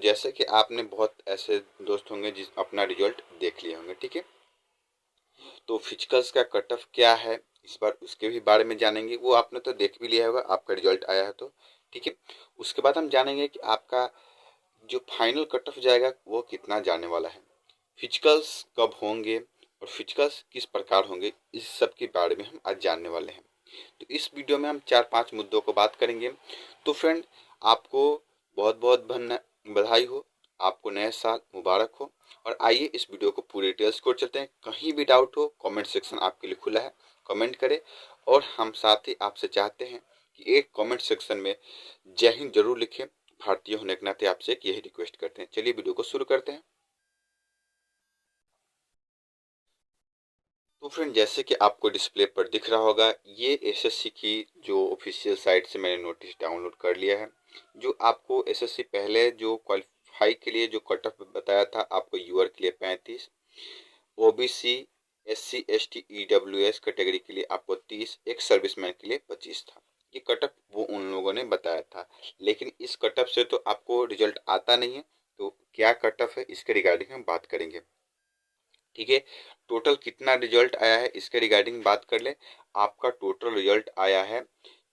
जैसे कि आपने बहुत ऐसे दोस्त होंगे जिस अपना रिजल्ट देख लिए होंगे, ठीक है। तो फिजिकल्स का कट ऑफ क्या है इस बार उसके भी बारे में जानेंगे। वो आपने तो देख भी लिया होगा, आपका रिजल्ट आया है तो ठीक है। उसके बाद हम जानेंगे कि आपका जो फाइनल कट ऑफ जाएगा वो कितना जाने वाला है, फिजिकल्स कब होंगे और फिजिकल्स किस प्रकार होंगे, इस सब के बारे में हम आज जानने वाले हैं। तो इस वीडियो में हम 4-5 मुद्दों को बात करेंगे। तो फ्रेंड, आपको बहुत बहुत बधाई हो, आपको नया साल मुबारक हो। और आइए इस वीडियो को पूरे डिटेल्स को चलते हैं। कहीं भी डाउट हो कमेंट सेक्शन आपके लिए खुला है, कमेंट करें। और हम साथ ही आपसे चाहते हैं कि एक कमेंट सेक्शन में जय हिंद जरूर लिखें। भारतीय होने के नाते आपसे यही रिक्वेस्ट करते हैं। चलिए वीडियो को शुरू करते हैं। तो फ्रेंड, जैसे कि आपको डिस्प्ले पर दिख रहा होगा, ये एसएससी की जो ऑफिशियल साइट से मैंने नोटिस डाउनलोड कर लिया है। जो आपको एसएससी पहले जो क्वालिफाई के लिए जो कट ऑफ बताया था, आपको यूआर के लिए 35, OBC SC ST EWS category के लिए आपको 30, एक सर्विसमैन के लिए 25 था। ये कट ऑफ वो उन लोगों ने बताया था, लेकिन इस कट ऑफ से तो आपको रिजल्ट आता नहीं है। तो क्या कट ऑफ है इसके रिगार्डिंग हम बात करेंगे, ठीक है। टोटल कितना रिजल्ट आया है इसके रिगार्डिंग बात कर ले। आपका टोटल रिजल्ट आया है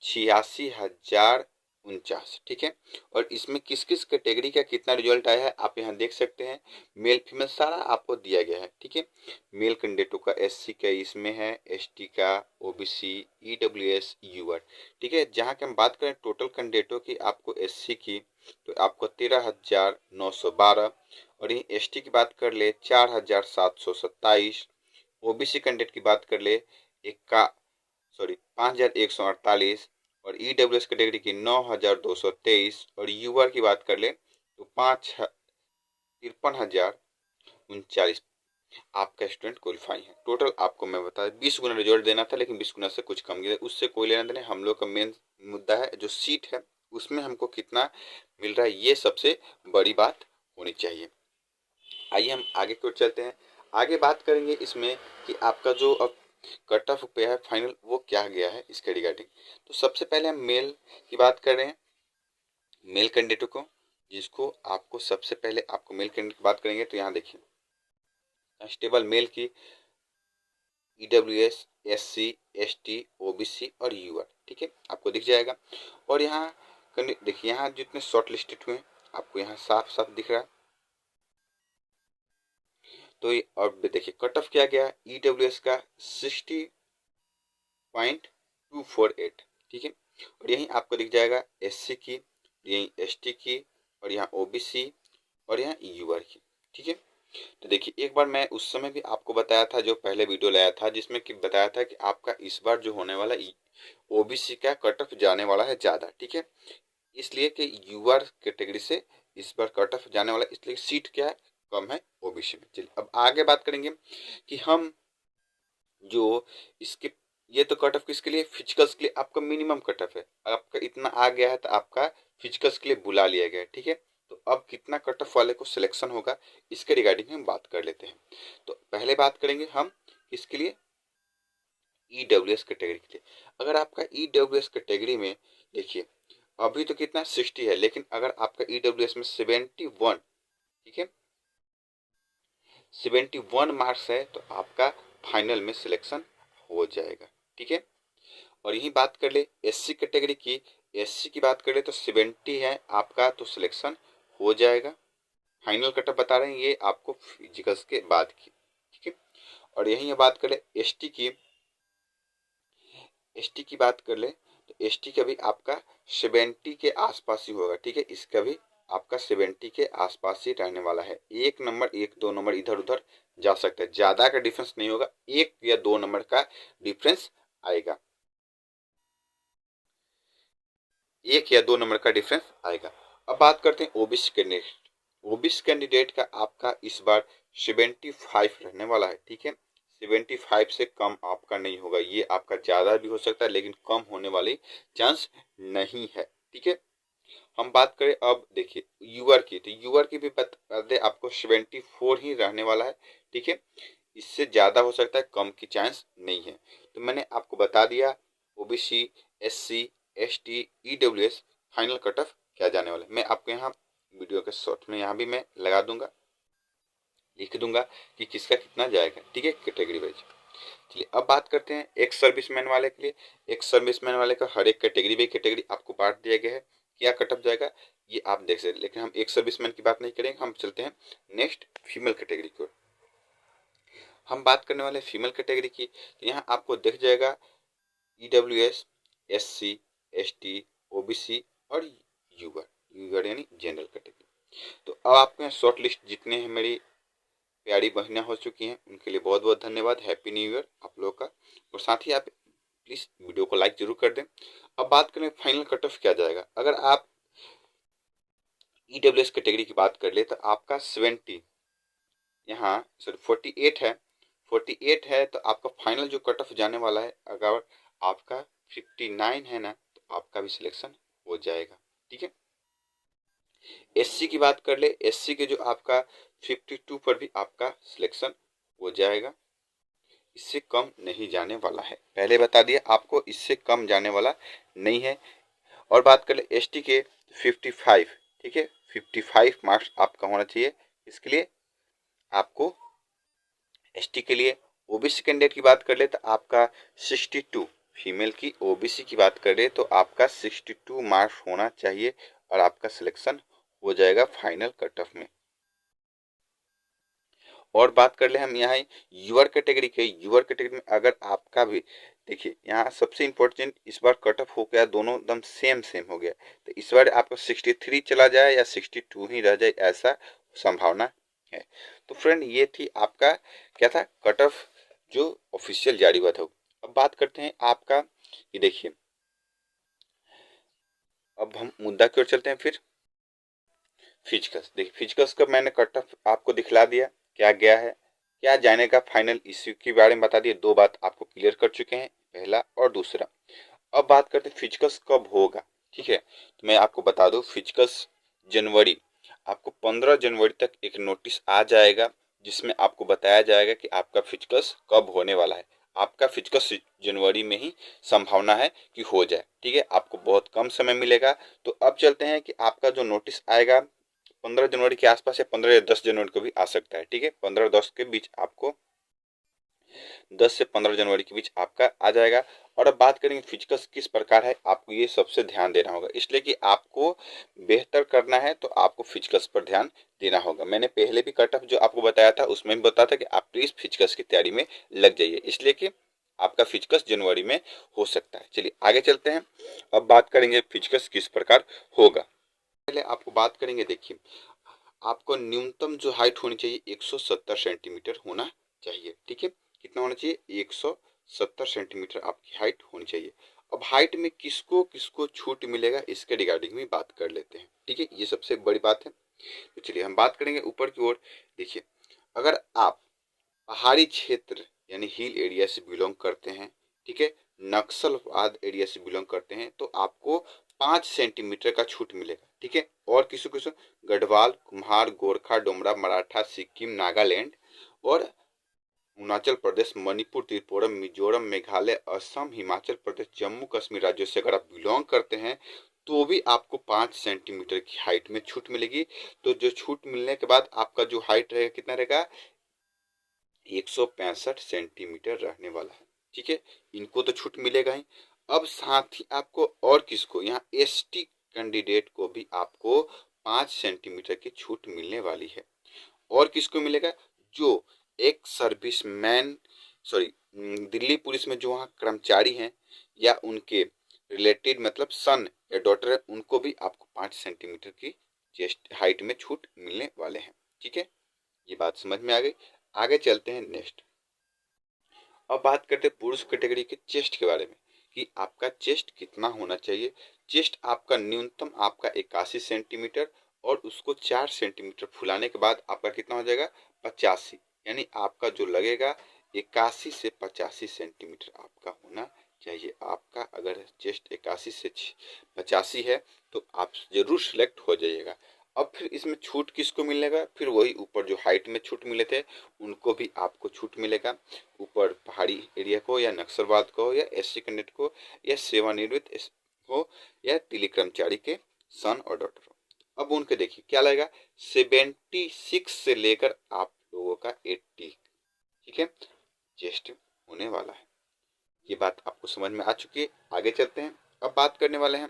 86,049, ठीक है। और इसमें किस किस कैटेगरी का कितना रिजल्ट आया है आप यहाँ देख सकते हैं। मेल फीमेल सारा आपको दिया गया है, ठीक है। मेल कैंडिडेटों का एससी का इसमें है, एसटी का, ओबीसी, ईडब्ल्यूएस, यूआर, ठीक है। जहाँ की हम बात करें टोटल कैंडिडेटों की, आपको एससी की तो आपको 13,912, और यही एसटी की बात कर ले 4,727, ओबीसी कैंडिडेट की बात कर ले 5,148, और ईडब्ल्यूएस कैटेगरी की 9,223, और यूआर की बात कर ले तो 53,039 आपका स्टूडेंट क्वालिफाई है। टोटल आपको मैं बता 20 गुना रिजल्ट देना था, लेकिन 20 गुना से कुछ कम गया, उससे कोई लेना देना। हम लोग का मेन मुद्दा है जो सीट है उसमें हमको कितना मिल रहा है, ये सबसे बड़ी बात होनी चाहिए। आइए हम आगे की ओर चलते हैं। आगे बात करेंगे इसमें कि आपका जो अब कट ऑफ पे है फाइनल वो क्या गया है इसके रिगार्डिंग। तो सबसे पहले हम मेल की बात कर रहे हैं, मेल कैंडिडेट को, जिसको आपको सबसे पहले आपको मेल कैंडिडेट की बात करेंगे तो यहाँ देखिए कांस्टेबल मेल की ईडब्ल्यूएस, एससी, एसटी, ओबीसी और यूआर, ठीक है, आपको दिख जाएगा। और यहाँ देखिए यहाँ जितने शॉर्ट लिस्टेड हुए आपको यहाँ साफ साफ दिख रहा है। तो अब देखिए कट ऑफ क्या गया, ईडब्ल्यूएस का 60.248, ठीक है। और यहीं आपको दिख जाएगा एससी की, यहीं एसटी की, और यहाँ ओबीसी, और यहाँ यूआर की, ठीक है। तो देखिए एक बार मैं उस समय भी आपको बताया था, जो पहले वीडियो लाया था जिसमें कि बताया था कि आपका इस बार जो होने वाला ओबीसी का कट ऑफ जाने वाला है ज़्यादा, ठीक है। इसलिए कि यूआर कैटेगरी से इस बार कट ऑफ जाने वाला, इसलिए सीट क्या है कम है ओबीसी में। चलिए अब आगे बात करेंगे कि हम जो इसके, ये तो कट ऑफ किसके लिए, फिजिकल्स के लिए आपका मिनिमम कट ऑफ है। आपका इतना आ गया है तो आपका फिजिकल्स के लिए बुला लिया गया है, ठीक है। तो अब कितना कट ऑफ वाले को सिलेक्शन होगा इसके रिगार्डिंग हम बात कर लेते हैं। तो पहले बात करेंगे हम किसके लिए, ईडब्ल्यूएस कैटेगरी के लिए। अगर आपका ईडब्ल्यूएस कैटेगरी में देखिए अभी तो कितना 60 है, लेकिन अगर आपका ईडब्ल्यूएस में 71, ठीक है, 71 मार्क्स है तो आपका फाइनल में सिलेक्शन हो जाएगा, ठीक है। और यही बात कर ले एससी कैटेगरी की, एससी की बात कर ले तो 70 है आपका तो सिलेक्शन हो जाएगा। फाइनल कटअप बता रहे हैं ये आपको फिजिकल्स के बाद की, ठीक है। और यही बात कर ले एसटी की, एसटी की बात कर ले तो एसटी का भी आपका 70 के आसपास ही होगा, ठीक है। इसका भी आपका 70 के आसपास ही रहने वाला है। एक नंबर, एक दो नंबर इधर उधर जा सकता है, ज्यादा का डिफरेंस नहीं होगा, 1 या 2 नंबर का डिफरेंस आएगा, 1 या 2 नंबर का डिफरेंस आएगा। अब बात करते हैं ओबीसी कैंडिडेट। ओबीसी कैंडिडेट का आपका इस बार 75 रहने वाला है, ठीक है। 75 से कम आपका नहीं होगा, ये आपका ज्यादा भी हो सकता है लेकिन कम होने वाली चांस नहीं है, ठीक है। हम बात करें अब देखिए यूआर की, तो यूआर की भी बता दे आपको 74 ही रहने वाला है, ठीक है। इससे ज्यादा हो सकता है, कम की चांस नहीं है। तो मैंने आपको बता दिया OBC, SC, ST, EWS final cut off क्या जाने वाला है। मैं आपको यहाँ वीडियो के शॉर्ट में यहाँ भी मैं लगा दूंगा, लिख दूंगा कि किसका कितना जाएगा, ठीक है, कैटेगरी वाइज। चलिए अब बात करते हैं एक सर्विसमैन वाले के लिए। एक सर्विसमैन वाले का हर एक कैटेगरी बाई कैटेगरी आपको बांट दिया गया है, क्या कटअप जाएगा ये आप देख सकते हैं। लेकिन हम एक सर्विसमैन की बात नहीं करेंगे, हम चलते हैं नेक्स्ट फीमेल कैटेगरी की ओर। हम बात करने वाले फीमेल कैटेगरी की, तो यहाँ आपको दिख जाएगा EWS, SC, ST, OBC और यूआर यानी जनरल कैटेगरी। तो अब आपके यहाँ शॉर्ट लिस्ट जितने हैं मेरी प्यारी बहनें हो चुकी हैं, उनके लिए बहुत बहुत धन्यवाद, हैप्पी न्यू ईयर आप लोगों का। और साथ ही आप प्लीज़ वीडियो को लाइक जरूर कर दें। अब बात करें फाइनल कट ऑफ क्या जाएगा। अगर आप EWS कैटेगरी की बात कर ले तो आपका 70 यहाँ सॉरी 48 है, 48 है, तो आपका फाइनल जो कट ऑफ जाने वाला है, अगर आपका 59 है ना, तो आपका भी सिलेक्शन हो जाएगा, ठीक है। SC की बात कर ले, SC के जो आपका 52 पर भी आपका सिलेक्शन हो जाएगा, इससे कम नहीं जाने वाला है, पहले बता दिया आपको, इससे कम जाने वाला नहीं है। और बात कर ले ST के 55, ठीक है, 55 मार्क्स आपका होना चाहिए, इसके लिए आपको ST के लिए। OBC कैंडिडेट की बात कर ले तो आपका 62, फीमेल की OBC की बात कर ले तो आपका 62 मार्क्स होना चाहिए और आपका सिलेक्शन हो जाएगा फाइनल कट ऑफ में। और बात कर ले हम यहाँ यूआर कैटेगरी के, यूआर कैटेगरी में अगर आपका भी देखिए यहाँ सबसे इम्पोर्टेंट इस बार कट ऑफ हो गया, दोनों एकदम सेम हो गया, तो इस बार आपको 63 चला जाए या 62 ही रह जाए, ऐसा संभावना है। तो फ्रेंड ये थी आपका क्या था कट ऑफ जो ऑफिशियल जारी हुआ था। अब बात करते हैं आपका, ये देखिए अब हम मुद्दा की ओर चलते हैं। फिर फिजिकल्स, देखिए फिजिकल्स का मैंने कट ऑफ आपको दिखला दिया क्या गया है, क्या जाने का फाइनल इश्यू के बारे में बता दिए, दो बात आपको क्लियर कर चुके हैं, पहला और दूसरा। अब बात करते हैं फिजिकल्स कब होगा, ठीक है। तो मैं आपको बता दूं फिजिकल्स जनवरी, आपको 15 जनवरी तक एक नोटिस आ जाएगा जिसमें आपको बताया जाएगा कि आपका फिजिकल्स कब होने वाला है। आपका फिजिकल्स जनवरी में ही संभावना है कि हो जाए, ठीक है, आपको बहुत कम समय मिलेगा। तो अब चलते हैं कि आपका जो नोटिस आएगा 15 जनवरी के आसपास या 15 या 10 जनवरी को भी आ सकता है, ठीक है, 15-10 के बीच आपको 10 से 15 जनवरी के बीच आपका आ जाएगा। और अब बात करेंगे फिजिकल्स किस प्रकार है, आपको ये सबसे ध्यान देना होगा, इसलिए कि आपको बेहतर करना है तो आपको फिजिकल्स पर ध्यान देना होगा। मैंने पहले भी कट ऑफ जो आपको बताया था उसमें भी बताया था कि आप प्लीज फिजिकल्स की तैयारी में लग जाइए, इसलिए कि आपका फिजिकल्स जनवरी में हो सकता है। चलिए आगे चलते हैं, अब बात करेंगे फिजिकल्स किस प्रकार होगा। पहले आपको बात करेंगे, देखिए आपको न्यूनतम जो हाइट होनी चाहिए 170 सेंटीमीटर होना चाहिए, ठीक है, कितना होना चाहिए 170 सेंटीमीटर आपकी हाइट होनी चाहिए। अब हाइट में किसको किसको छूट मिलेगा इसके रिगार्डिंग में बात कर लेते हैं, ठीक है, ये सबसे बड़ी बात है। तो चलिए हम बात करेंगे ऊपर की ओर। देखिए अगर आप पहाड़ी क्षेत्र यानी हिल एरिया से बिलोंग करते हैं, ठीक है, नक्सलवाद एरिया से बिलोंग करते हैं, तो आपको 5 सेंटीमीटर का छूट मिलेगा, ठीक है। और किसी किसी गढ़वाल, कुम्हार, गोरखा, डोमरा, मराठा, सिक्किम, नागालैंड और अरुणाचल प्रदेश, मणिपुर, त्रिपुरा, मिजोरम, मेघालय, असम, हिमाचल प्रदेश, जम्मू कश्मीर राज्यों से अगर आप बिलोंग करते हैं तो भी आपको 5 सेंटीमीटर की हाइट में छूट मिलेगी। तो जो छूट मिलने के बाद आपका जो हाइट रहेगा कितना रहेगा 165 सेंटीमीटर रहने वाला है, ठीक है, इनको तो छूट मिलेगा ही। अब साथ ही आपको और किसको, यहाँ ST कैंडिडेट को भी आपको 5 सेंटीमीटर की छूट मिलने वाली है। और किसको मिलेगा, जो एक सर्विसमैन सॉरी दिल्ली पुलिस में जो वहाँ कर्मचारी हैं या उनके रिलेटेड मतलब सन या डॉटर है, उनको भी आपको 5 सेंटीमीटर की चेस्ट हाइट में छूट मिलने वाले हैं, ठीक है, ये बात समझ में आ गई। आगे चलते हैं नेक्स्ट। अब बात करते हैं पुरुष कैटेगरी के चेस्ट के बारे में कि आपका चेस्ट कितना होना चाहिए। चेस्ट आपका न्यूनतम आपका 81 सेंटीमीटर और उसको 4 सेंटीमीटर फुलाने के बाद आपका कितना हो जाएगा 85, यानी आपका जो लगेगा 81 से 85 सेंटीमीटर आपका होना चाहिए। आपका अगर चेस्ट 81 से 85 है तो आप जरूर सिलेक्ट हो जाइएगा। अब फिर इसमें छूट किसको मिलेगा, फिर वही ऊपर जो हाइट में छूट मिले थे उनको भी आपको छूट मिलेगा, ऊपर पहाड़ी एरिया को या नक्सलवाद को या SC कैंडिडेट को या सेवानिवृत्त हो या टेली कर्मचारी के सन और डॉटर हो। अब उनके देखिए क्या लगेगा, 76 से लेकर आप लोगों का 80, ठीक है, चेस्ट होने वाला है। ये बात आपको समझ में आ चुकी है। आगे चलते हैं। अब बात करने वाले हैं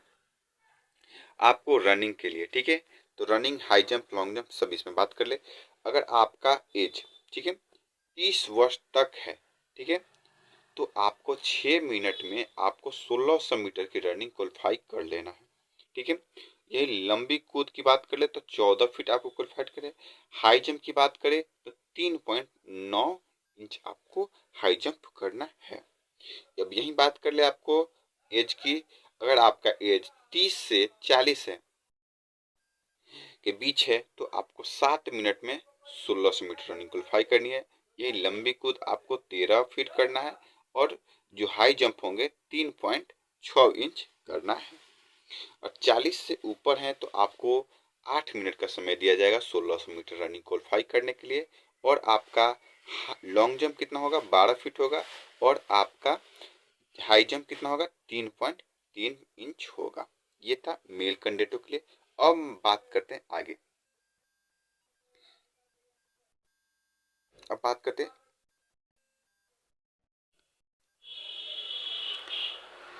आपको रनिंग के लिए, ठीक है। तो running, high jump, long jump सब इसमें बात कर ले। अगर आपका एज, ठीक है, 30 वर्ष तक है, ठीक है, तो आपको 6 मिनट में आपको 1600 मीटर की रनिंग क्वालिफाई कर लेना है, ठीक है। यही लंबी कूद की बात कर ले तो 14 फीट आपको क्वालिफाइड करे। हाई जंप की बात करें तो 3.9 इंच आपको हाई जंप करना है। अब यही बात कर ले आपको एज की। अगर आपका एज 30 से 40 है के बीच है तो आपको 7 मिनट में 1600 मीटर रनिंग क्वालिफाई करनी है। यही लंबी कूद आपको 13 फीट करना है और जो हाई जंप होंगे 3.6 इंच करना है। और 40 से ऊपर है तो आपको 8 मिनट का समय दिया जाएगा 1600 मीटर रनिंग क्वालिफाई करने के लिए। और आपका लॉन्ग जंप कितना होगा, 12 फीट होगा। और आपका हाई जंप कितना होगा, 3.3 इंच होगा। ये था मेल कैंडिडेटों के लिए। अब बात करते हैं आगे। अब बात करते हैं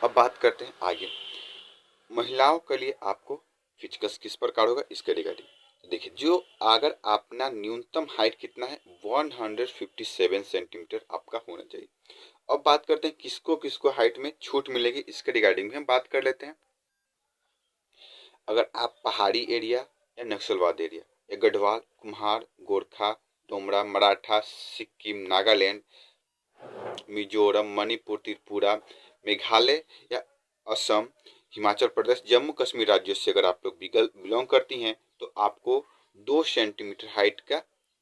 अब बात करते हैं आगे। महिलाओं के लिए आपको फिजिकल्स किस प्रकार होगा इसके रिगार्डिंग देखिए। जो अगर अपना न्यूनतम हाइट कितना है, 157 सेंटीमीटर आपका होना चाहिए। अब बात करते हैं किसको किसको हाइट में छूट मिलेगी, इसके रिगार्डिंग भी हम बात कर लेते हैं। अगर आप पहाड़ी एरिया या नक्सलवाद एरिया या गढ़वाल, कुम्हार, गोरखा, डोमरा, मराठा, सिक्किम, नागालैंड, मिजोरम, मणिपुर, त्रिपुरा, मेघालय या असम, हिमाचल प्रदेश, जम्मू कश्मीर राज्यों से अगर आप लोग बिलोंग करती हैं तो आपको 2 सेंटीमीटर हाइट का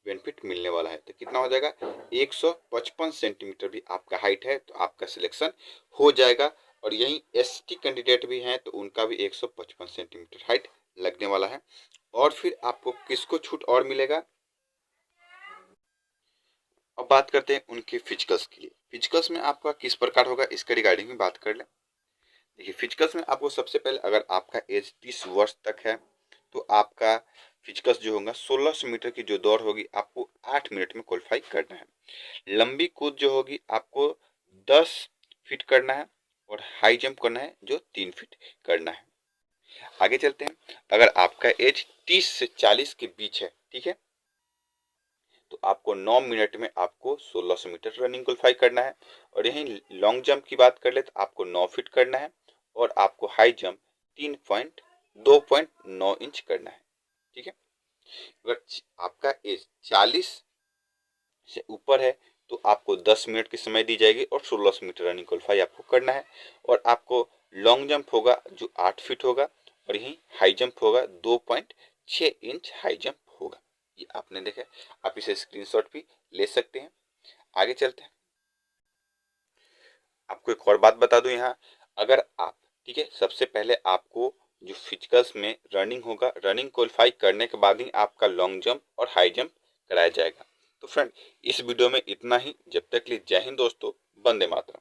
बेनिफिट मिलने वाला है। तो कितना हो जाएगा, 155 सेंटीमीटर भी आपका हाइट है तो आपका सिलेक्शन हो जाएगा। और यही एसटी कैंडिडेट भी हैं तो उनका भी 155 सेंटीमीटर हाइट लगने वाला है। और फिर आपको किसको छूट और मिलेगा। अब बात करते हैं उनके फिजिकल्स के लिए। फिजिकल्स में आपका किस प्रकार होगा इसके रिगार्डिंग में बात कर लें। देखिए फिजिकल्स में आपको सबसे पहले अगर आपका एज 30 वर्ष तक है तो आपका फिजिकल्स जो होगा 1600 मीटर की जो दौड़ होगी आपको 8 मिनट में क्वालिफाई करना है। लंबी कूद जो होगी आपको 10 फीट करना है और हाई जंप करना है जो 3 फीट करना है। आगे चलते हैं। अगर आपका एज 30 से 40 के बीच है, ठीक है, तो आपको 9 मिनट में आपको 1600 मीटर रनिंग क्वालिफाई करना है। और यहीं लॉन्ग जंप की बात कर ले तो आपको 9 फीट करना है और आपको हाई जंप 2.9 इंच करना है, ठीक है। अगर आपका एज 40 से ऊपर है तो आपको 10 मिनट की समय दी जाएगी और 1600 मीटर रनिंग क्वालिफाई आपको करना है। और आपको लॉन्ग जंप होगा जो 8 फीट होगा और यहीं हाई जंप होगा 2.6 इंच हाई जंप होगा। ये आपने देखा, आप इसे स्क्रीनशॉट भी ले सकते हैं। आगे चलते हैं। आपको एक और बात बता दूं यहाँ, अगर आप, ठीक है, सबसे पहले आपको जो फिजिकल्स में रनिंग होगा, रनिंग क्वालिफाई करने के बाद ही आपका लॉन्ग जंप और हाई जंप कराया जाएगा। तो फ्रेंड इस वीडियो में इतना ही। जब तक के लिए जय हिंद दोस्तों, वंदे मातरम।